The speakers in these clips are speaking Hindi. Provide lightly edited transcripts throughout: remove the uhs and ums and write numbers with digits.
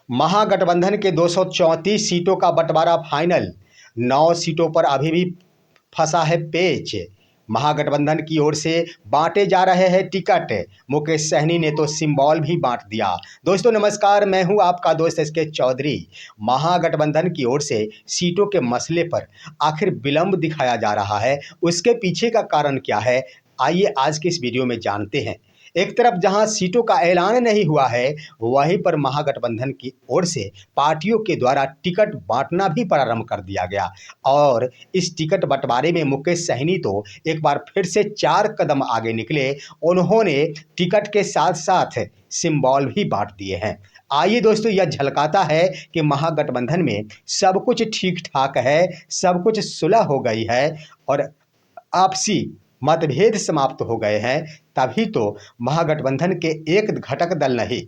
महागठबंधन के 234 सीटों का बंटवारा फाइनल। 9 सीटों पर अभी भी फंसा है पेच। महागठबंधन की ओर से बांटे जा रहे हैं टिकट। मुकेश सहनी ने तो सिंबल भी बांट दिया। दोस्तों नमस्कार, मैं हूं आपका दोस्त एसके चौधरी। महागठबंधन की ओर से सीटों के मसले पर आखिर विलंब दिखाया जा रहा है, उसके पीछे का कारण क्या है, आइए आज के इस वीडियो में जानते हैं। एक तरफ जहां सीटों का ऐलान नहीं हुआ है, वहीं पर महागठबंधन की ओर से पार्टियों के द्वारा टिकट बांटना भी प्रारंभ कर दिया गया। और इस टिकट बंटवारे में मुकेश सहनी तो एक बार फिर से 4 कदम आगे निकले। उन्होंने टिकट के साथ साथ सिंबल भी बांट दिए हैं। आइए दोस्तों, यह झलकाता है कि महागठबंधन में सब कुछ ठीक ठाक है, सब कुछ सुलह हो गई है और आपसी मतभेद समाप्त हो गए हैं। तभी तो महागठबंधन के एक घटक दल नहीं,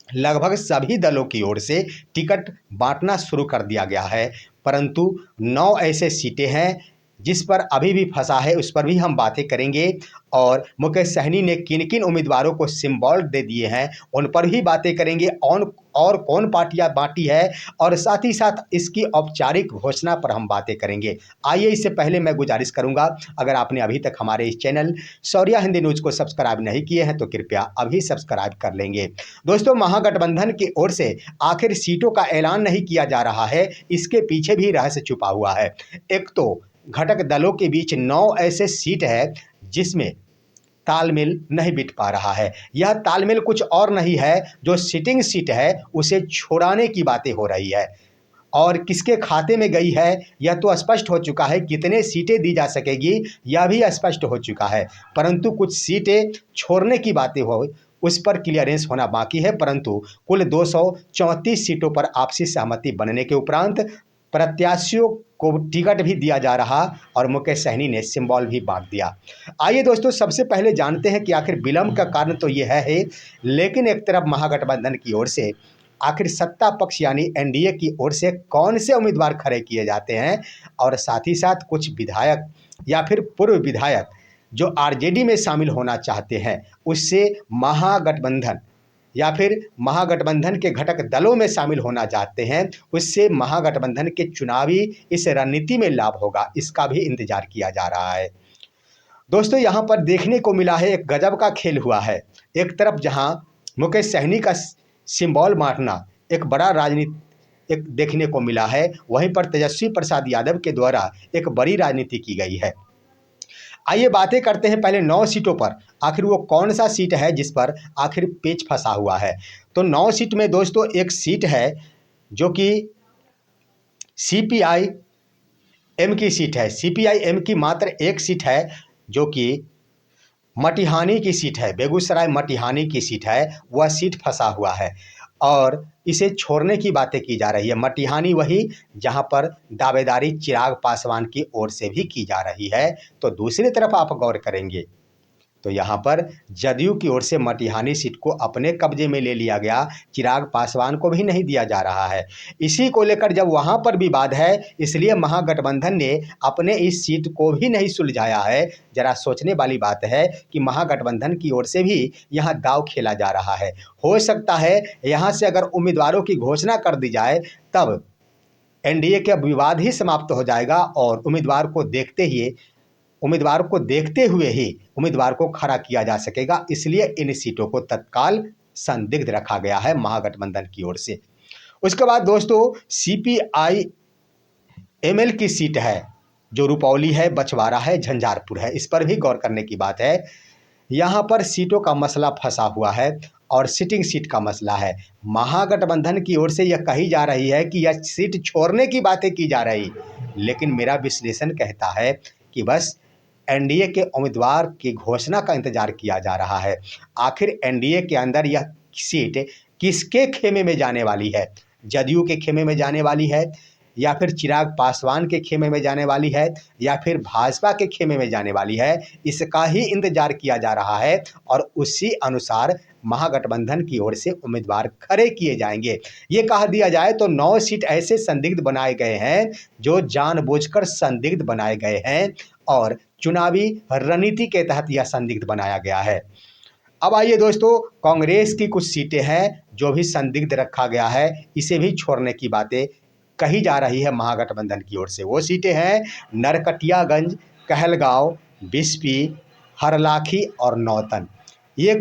लगभग सभी दलों की ओर से टिकट बांटना शुरू कर दिया गया है। परंतु 9 ऐसे सीटें हैं जिस पर अभी भी फंसा है, उस पर भी हम बातें करेंगे। और मुकेश सहनी ने किन किन उम्मीदवारों को सिंबल दे दिए हैं, उन पर भी बातें करेंगे। और कौन पार्टियां बांटी है, और साथ ही साथ इसकी औपचारिक घोषणा पर हम बातें करेंगे। आइए, इससे पहले मैं गुजारिश करूंगा, अगर आपने अभी तक हमारे इस चैनल शौर्या हिंदी न्यूज़ को सब्सक्राइब नहीं किए हैं तो कृपया अभी सब्सक्राइब कर लेंगे। दोस्तों, महागठबंधन की ओर से आखिर सीटों का ऐलान नहीं किया जा रहा है, इसके पीछे भी रहस्य छुपा हुआ है। एक तो घटक दलों के बीच 9 ऐसे सीट है जिसमें तालमेल नहीं बिठ पा रहा है। यह तालमेल कुछ और नहीं है, जो सिटिंग सीट है उसे छोड़ाने की बातें हो रही है। और किसके खाते में गई है यह तो स्पष्ट हो चुका है, कितने सीटें दी जा सकेगी यह भी स्पष्ट हो चुका है। परंतु कुछ सीटें छोड़ने की बातें हो, उस पर क्लियरेंस होना बाकी है। परंतु कुल 234 सीटों पर आपसी सहमति बनने के उपरांत प्रत्याशियों को टिकट भी दिया जा रहा और मुकेश सहनी ने सिंबल भी बांट दिया। आइए दोस्तों, सबसे पहले जानते हैं कि आखिर विलंब का कारण तो यह है, लेकिन एक तरफ महागठबंधन की ओर से आखिर सत्ता पक्ष यानी एनडीए की ओर से कौन से उम्मीदवार खड़े किए जाते हैं, और साथ ही साथ कुछ विधायक या फिर पूर्व विधायक जो आरजेडी में शामिल होना चाहते हैं, उससे महागठबंधन या फिर महागठबंधन के घटक दलों में शामिल होना चाहते हैं, उससे महागठबंधन के चुनावी इस रणनीति में लाभ होगा, इसका भी इंतजार किया जा रहा है। दोस्तों, यहाँ पर देखने को मिला है, एक गजब का खेल हुआ है। एक तरफ जहाँ मुकेश सहनी का सिंबल बांटना एक बड़ा राजनीति एक देखने को मिला है, वहीं पर तेजस्वी प्रसाद यादव के द्वारा एक बड़ी राजनीति की गई है। आइए बातें करते हैं पहले 9 सीटों पर। आखिर वो कौन सा सीट है जिस पर आखिर पेच फंसा हुआ है। तो 9 सीट में दोस्तों एक सीट है जो कि सीपीआई एम की सीट है। सीपीआई एम की मात्र एक सीट है जो कि मटिहानी की सीट है, बेगूसराय मटिहानी की सीट है, वह सीट फंसा हुआ है और इसे छोड़ने की बातें की जा रही है। मटिहानी वही जहां पर दावेदारी चिराग पासवान की ओर से भी की जा रही है। तो दूसरी तरफ आप गौर करेंगे तो यहाँ पर जदयू की ओर से मटिहानी सीट को अपने कब्जे में ले लिया गया, चिराग पासवान को भी नहीं दिया जा रहा है। इसी को लेकर जब वहाँ पर विवाद है, इसलिए महागठबंधन ने अपने इस सीट को भी नहीं सुलझाया है। जरा सोचने वाली बात है कि महागठबंधन की ओर से भी यहाँ दांव खेला जा रहा है। हो सकता है यहाँ से अगर उम्मीदवारों की घोषणा कर दी जाए तब एनडीए का विवाद ही समाप्त हो जाएगा और उम्मीदवार को देखते हुए ही उम्मीदवार को खड़ा किया जा सकेगा। इसलिए इन सीटों को तत्काल संदिग्ध रखा गया है महागठबंधन की ओर से। उसके बाद दोस्तों सीपीआई एमएल की सीट है जो रुपौली है, बछवाड़ा है, झंझारपुर है। इस पर भी गौर करने की बात है। यहाँ पर सीटों का मसला फंसा हुआ है और सिटिंग सीट का मसला है। महागठबंधन की ओर से यह कही जा रही है कि यह सीट छोड़ने की बातें की जा रही, लेकिन मेरा विश्लेषण कहता है कि बस एनडीए के उम्मीदवार की घोषणा का इंतजार किया जा रहा है। आखिर एनडीए के अंदर यह सीट किसके खेमे में जाने वाली है, जदयू के खेमे में जाने वाली है या फिर चिराग पासवान के खेमे में जाने वाली है या फिर भाजपा के खेमे में जाने वाली है, इसका ही इंतजार किया जा रहा है और उसी अनुसार महागठबंधन की ओर से उम्मीदवार खड़े किए जाएंगे। ये कहा दिया जाए तो 9 सीट ऐसे संदिग्ध बनाए गए हैं जो जानबूझकर संदिग्ध बनाए गए हैं और चुनावी रणनीति के तहत यह संदिग्ध बनाया गया है। अब आइए दोस्तों, कांग्रेस की कुछ सीटें हैं जो भी संदिग्ध रखा गया है, इसे भी छोड़ने की बातें कही जा रही है महागठबंधन की ओर से। वो सीटें हैं नरकटियागंज, कहलगांव, बिस्पी, हरलाखी और नौतन। ये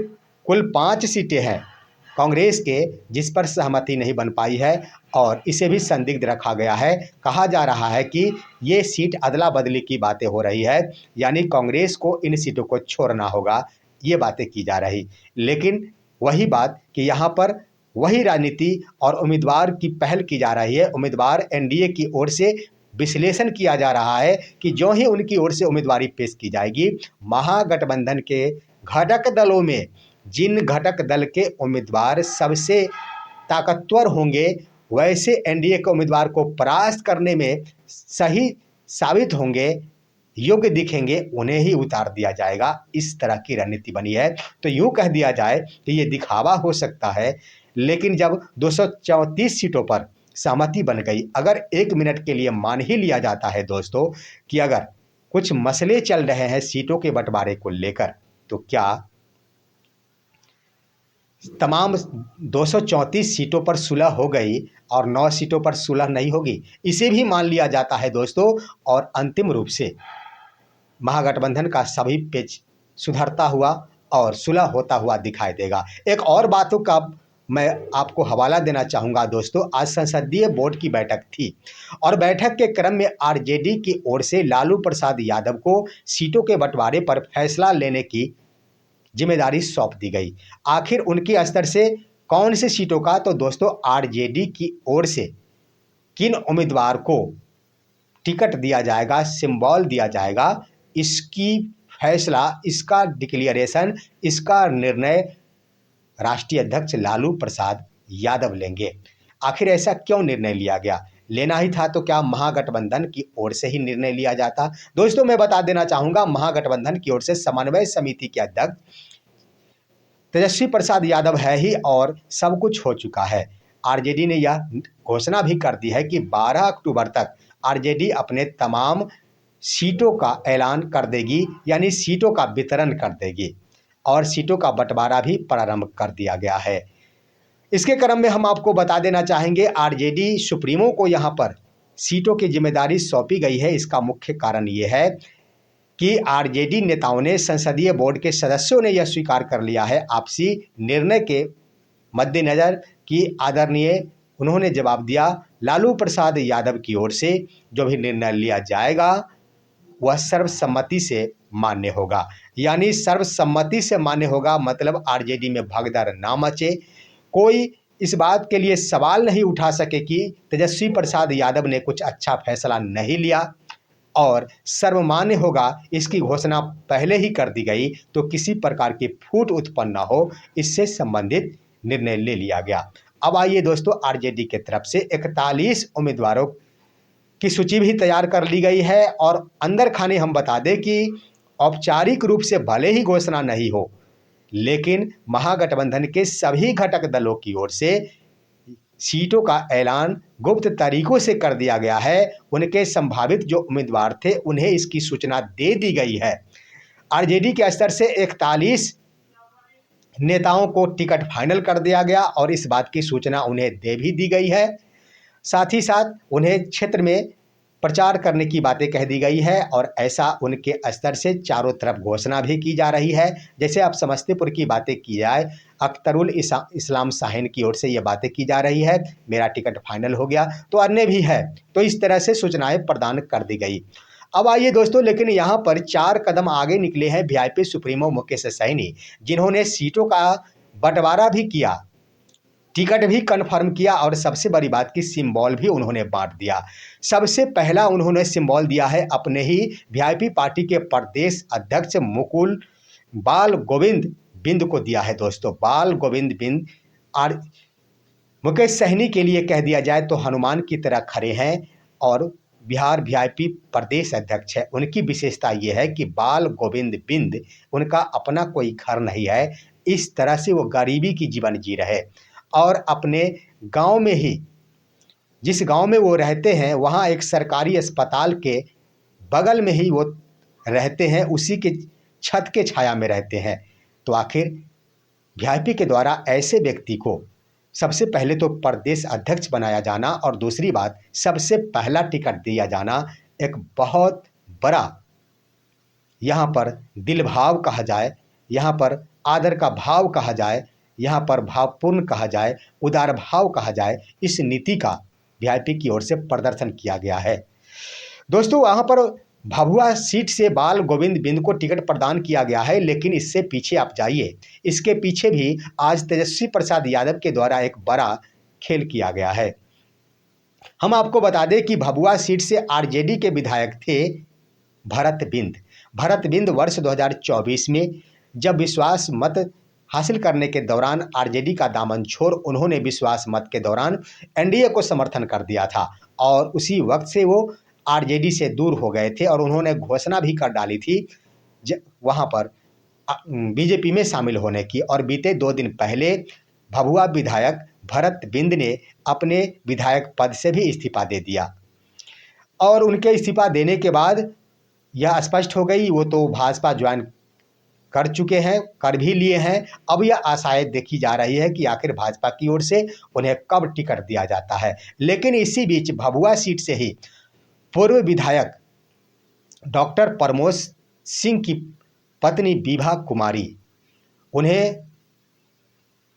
कुल 5 सीटें हैं कांग्रेस के जिस पर सहमति नहीं बन पाई है और इसे भी संदिग्ध रखा गया है। कहा जा रहा है कि ये सीट अदला बदली की बातें हो रही है, यानी कांग्रेस को इन सीटों को छोड़ना होगा, ये बातें की जा रही। लेकिन वही बात कि यहाँ पर वही राजनीति और उम्मीदवार की पहल की जा रही है। उम्मीदवार एनडीए की ओर से विश्लेषण किया जा रहा है कि जो ही उनकी ओर से उम्मीदवारी पेश की जाएगी, महागठबंधन के घटक दलों में जिन घटक दल के उम्मीदवार सबसे ताकतवर होंगे, वैसे एनडीए के उम्मीदवार को परास्त करने में सही साबित होंगे, योग्य दिखेंगे, उन्हें ही उतार दिया जाएगा। इस तरह की रणनीति बनी है। तो यूं कह दिया जाए कि ये दिखावा हो सकता है, लेकिन जब 234 सीटों पर सहमति बन गई, अगर 1 मिनट के लिए मान ही लिया जाता है दोस्तों कि अगर कुछ मसले चल रहे हैं सीटों के बंटवारे को लेकर, तो क्या तमाम 234 सीटों पर सुलह हो गई और 9 सीटों पर सुलह नहीं होगी? इसे भी मान लिया जाता है दोस्तों, और अंतिम रूप से महागठबंधन का सभी पेच सुधरता हुआ और सुलह होता हुआ दिखाई देगा। एक और बातों का मैं आपको हवाला देना चाहूँगा दोस्तों। आज संसदीय बोर्ड की बैठक थी और बैठक के क्रम में आरजेडी की ओर से लालू प्रसाद यादव को सीटों के बंटवारे पर फैसला लेने की जिम्मेदारी सौंप दी गई। आखिर उनके स्तर से कौन सी सीटों का, तो दोस्तों आरजेडी की ओर से किन उम्मीदवार को टिकट दिया जाएगा, सिंबल दिया जाएगा, इसकी फैसला, इसका डिक्लेरेशन, इसका निर्णय राष्ट्रीय अध्यक्ष लालू प्रसाद यादव लेंगे। आखिर ऐसा क्यों निर्णय लिया गया? लेना ही था तो क्या महागठबंधन की ओर से ही निर्णय लिया जाता? दोस्तों मैं बता देना चाहूंगा, महागठबंधन की ओर से समन्वय समिति के अध्यक्ष तेजस्वी प्रसाद यादव है ही और सब कुछ हो चुका है। आरजेडी ने यह घोषणा भी कर दी है कि 12 अक्टूबर तक आरजेडी अपने तमाम सीटों का ऐलान कर देगी, यानी सीटों का वितरण कर देगी और सीटों का बंटवारा भी प्रारंभ कर दिया गया है। इसके क्रम में हम आपको बता देना चाहेंगे, आरजेडी सुप्रीमो को यहाँ पर सीटों की जिम्मेदारी सौंपी गई है। इसका मुख्य कारण ये है कि आरजेडी नेताओं ने, संसदीय बोर्ड के सदस्यों ने यह स्वीकार कर लिया है आपसी निर्णय के मद्देनज़र कि आदरणीय, उन्होंने जवाब दिया, लालू प्रसाद यादव की ओर से जो भी निर्णय लिया जाएगा वह सर्वसम्मति से मान्य होगा। यानी सर्वसम्मति से मान्य होगा मतलब आरजेडी में भगदड़ ना मचे, कोई इस बात के लिए सवाल नहीं उठा सके कि तेजस्वी प्रसाद यादव ने कुछ अच्छा फैसला नहीं लिया, और सर्वमान्य होगा, इसकी घोषणा पहले ही कर दी गई तो किसी प्रकार की फूट उत्पन्न न हो, इससे संबंधित निर्णय ले लिया गया। अब आइए दोस्तों, आरजेडी के तरफ से 41 उम्मीदवारों की सूची भी तैयार कर ली गई है और अंदर खाने हम बता दें कि औपचारिक रूप से भले ही घोषणा नहीं हो, लेकिन महागठबंधन के सभी घटक दलों की ओर से सीटों का ऐलान गुप्त तरीकों से कर दिया गया है। उनके संभावित जो उम्मीदवार थे उन्हें इसकी सूचना दे दी गई है। आरजेडी के स्तर से 41 नेताओं को टिकट फाइनल कर दिया गया और इस बात की सूचना उन्हें दे भी दी गई है। साथ ही साथ उन्हें क्षेत्र में प्रचार करने की बातें कह दी गई है और ऐसा उनके स्तर से चारों तरफ घोषणा भी की जा रही है। जैसे अब समस्तीपुर की बातें की जाए, अख्तरुल इस्लाम शाहीन की ओर से ये बातें की जा रही है, मेरा टिकट फाइनल हो गया, तो अन्य भी है। तो इस तरह से सूचनाएं प्रदान कर दी गई। अब आइए दोस्तों, लेकिन यहाँ पर 4 कदम आगे निकले हैं वीआईपी सुप्रीमो मुकेश सहनी, जिन्होंने सीटों का बंटवारा भी किया, टिकट भी कन्फर्म किया और सबसे बड़ी बात की सिंबल भी उन्होंने बांट दिया। सबसे पहला उन्होंने सिंबल दिया है अपने ही वीआईपी पार्टी के प्रदेश अध्यक्ष मुकुल बाल गोविंद बिंद को दिया है दोस्तों। बाल गोविंद बिंद और मुकेश सहनी के लिए कह दिया जाए तो हनुमान की तरह खड़े हैं और बिहार वीआईपी प्रदेश अध्यक्ष है। उनकी विशेषता ये है कि बाल गोविंद बिंद, उनका अपना कोई घर नहीं है, इस तरह से वो गरीबी की जीवन जी रहे और अपने गांव में ही, जिस गांव में वो रहते हैं वहाँ एक सरकारी अस्पताल के बगल में ही वो रहते हैं, उसी के छत के छाया में रहते हैं। तो आखिर वीआईपी के द्वारा ऐसे व्यक्ति को सबसे पहले तो प्रदेश अध्यक्ष बनाया जाना और दूसरी बात सबसे पहला टिकट दिया जाना एक बहुत बड़ा यहाँ पर दिल भाव कहा जाए, यहाँ पर आदर का भाव कहा जाए, यहाँ पर भावपूर्ण कहा जाए, उदार भाव कहा जाए, इस नीति का वीआईपी की ओर से प्रदर्शन किया गया है। दोस्तों वहाँ पर भभुआ सीट से बाल गोविंद बिंद को टिकट प्रदान किया गया है, लेकिन इससे पीछे आप जाइए, इसके पीछे भी आज तेजस्वी प्रसाद यादव के द्वारा एक बड़ा खेल किया गया है। हम आपको बता दें कि भभुआ सीट से आरजेडी के विधायक थे भरत बिंद। भरत बिंद वर्ष 2024 में जब विश्वास मत हासिल करने के दौरान आरजेडी का दामन छोड़ उन्होंने विश्वास मत के दौरान एनडीए को समर्थन कर दिया था और उसी वक्त से वो आरजेडी से दूर हो गए थे और उन्होंने घोषणा भी कर डाली थी वहाँ पर बीजेपी में शामिल होने की। और बीते 2 दिन पहले भभुआ विधायक भरत बिंद ने अपने विधायक पद से भी इस्तीफा दे दिया और उनके इस्तीफा देने के बाद यह स्पष्ट हो गई वो तो भाजपा ज्वाइन कर चुके हैं, कर भी लिए हैं। अब यह आशाएं देखी जा रही है कि आखिर भाजपा की ओर से उन्हें कब टिकट दिया जाता है। लेकिन इसी बीच भभुआ सीट से ही पूर्व विधायक डॉक्टर प्रमोद सिंह की पत्नी विभा कुमारी, उन्हें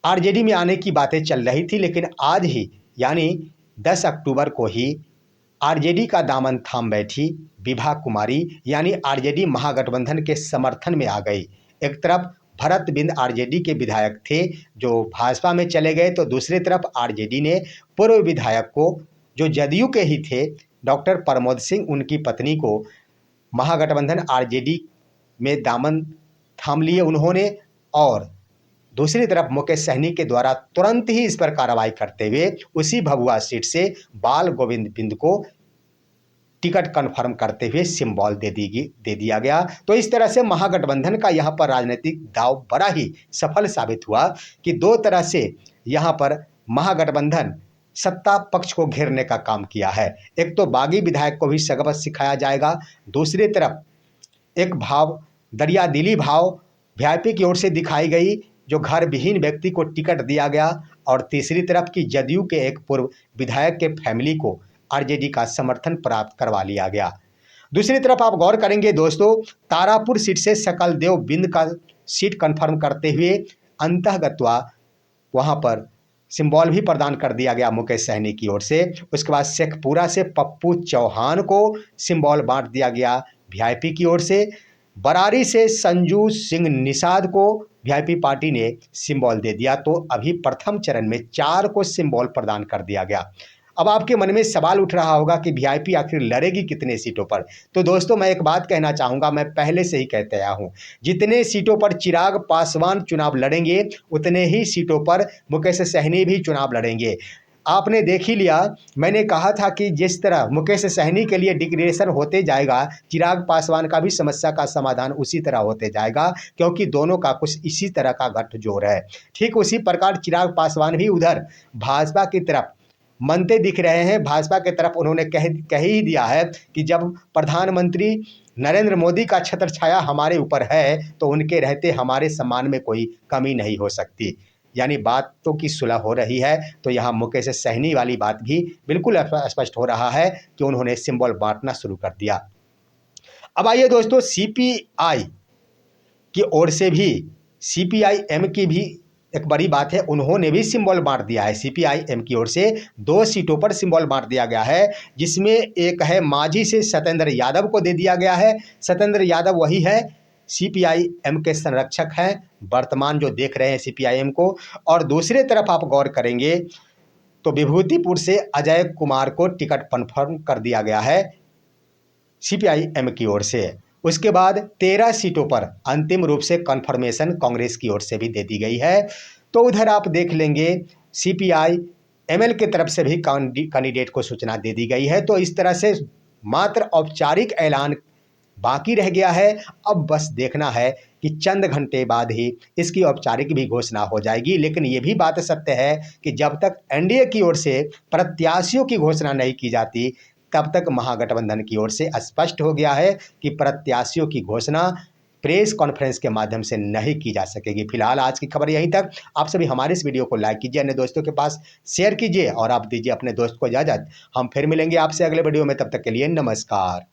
आरजेडी में आने की बातें चल रही थी, लेकिन आज ही यानी 10 अक्टूबर को ही आरजेडी का दामन थाम बैठी विभा कुमारी, यानी आरजेडी महागठबंधन के समर्थन में आ गई। एक तरफ भरत बिंद आरजेडी के विधायक थे जो भाजपा में चले गए, तो दूसरी तरफ आरजेडी ने पूर्व विधायक को जो जदयू के ही थे डॉक्टर प्रमोद सिंह, उनकी पत्नी को महागठबंधन आरजेडी में दामन थाम लिए उन्होंने। और दूसरी तरफ मुकेश सहनी के द्वारा तुरंत ही इस पर कार्रवाई करते हुए उसी भभुआ सीट से बाल गोविंद बिंद को टिकट कन्फर्म करते हुए सिंबल दे दिया गया। तो इस तरह से महागठबंधन का यहाँ पर राजनीतिक दांव बड़ा ही सफल साबित हुआ कि 2 तरह से यहाँ पर महागठबंधन सत्ता पक्ष को घेरने का काम किया है। एक तो बागी विधायक को भी सबक सिखाया जाएगा, दूसरी तरफ एक भाव दरिया दिली भाव वीआईपी की ओर से दिखाई गई जो घर विहीन व्यक्ति को टिकट दिया गया, और तीसरी तरफ की जदयू के एक पूर्व विधायक के फैमिली को आरजेडी का समर्थन प्राप्त करवा लिया गया। दूसरी तरफ आप गौर करेंगे दोस्तों, तारापुर सीट से सकलदेव बिंद का सीट कंफर्म करते हुए अंतःगत्वा वहां पर सिंबल भी प्रदान कर दिया गया मुकेश सहनी की ओर से। उसके बाद शेखपुरा से पप्पू चौहान को सिंबल बांट दिया गया वीआईपी की ओर से। बरारी से संजू सिंह निषाद को वीआईपी पार्टी ने सिंबल दे दिया। तो अभी प्रथम चरण में 4 को सिंबल प्रदान कर दिया गया। अब आपके मन में सवाल उठ रहा होगा कि वीआईपी आखिर लड़ेगी कितने सीटों पर। तो दोस्तों मैं एक बात कहना चाहूँगा, मैं पहले से ही कहते आया हूँ, जितने सीटों पर चिराग पासवान चुनाव लड़ेंगे उतने ही सीटों पर मुकेश सहनी भी चुनाव लड़ेंगे। आपने देख ही लिया, मैंने कहा था कि जिस तरह मुकेश सहनी के लिए डिक्लेरेशन होते जाएगा, चिराग पासवान का भी समस्या का समाधान उसी तरह होते जाएगा, क्योंकि दोनों का कुछ इसी तरह का गठजोड़ है। ठीक उसी प्रकार चिराग पासवान भी उधर भाजपा की तरफ मनते दिख रहे हैं। भाजपा की तरफ उन्होंने कह ही दिया है कि जब प्रधानमंत्री नरेंद्र मोदी का छत्र छाया हमारे ऊपर है तो उनके रहते हमारे सम्मान में कोई कमी नहीं हो सकती, यानी बातों की सुलह हो रही है। तो यहाँ मुकेश सहनी वाली बात भी बिल्कुल स्पष्ट हो रहा है कि उन्होंने सिंबल बांटना शुरू कर दिया। अब आइए दोस्तों, सीपीआई की ओर से भी, सीपीआई-एम की भी एक बड़ी बात है, उन्होंने भी सिंबल बांट दिया है। सीपीआई-एम की ओर से 2 सीटों पर सिंबल बांट दिया गया है, जिसमें एक है मांझी से सत्येंद्र यादव को दे दिया गया है। सत्येंद्र यादव वही है सीपीआई-एम के संरक्षक हैं वर्तमान जो देख रहे हैं सीपीआई-एम को। और दूसरी तरफ आप गौर करेंगे तो विभूतिपुर से अजय कुमार को टिकट कन्फर्म कर दिया गया है सीपीआई-एम की ओर से। उसके बाद 13 सीटों पर अंतिम रूप से कन्फर्मेशन कांग्रेस की ओर से भी दे दी गई है। तो उधर आप देख लेंगे सीपीआई-एमएल की तरफ से भी कैंडिडेट को सूचना दे दी गई है। तो इस तरह से मात्र औपचारिक ऐलान बाकी रह गया है। अब बस देखना है कि चंद घंटे बाद ही इसकी औपचारिक भी घोषणा हो जाएगी। लेकिन ये भी बात सत्य है कि जब तक एनडीए की ओर से प्रत्याशियों की घोषणा नहीं की जाती, तब तक महागठबंधन की ओर से स्पष्ट हो गया है कि प्रत्याशियों की घोषणा प्रेस कॉन्फ्रेंस के माध्यम से नहीं की जा सकेगी। फिलहाल आज की खबर यहीं तक। आप सभी हमारे इस वीडियो को लाइक कीजिए, अन्य दोस्तों के पास शेयर कीजिए और आप दीजिए अपने दोस्त को इजाज़त। हम फिर मिलेंगे आपसे अगले वीडियो में, तब तक के लिए नमस्कार।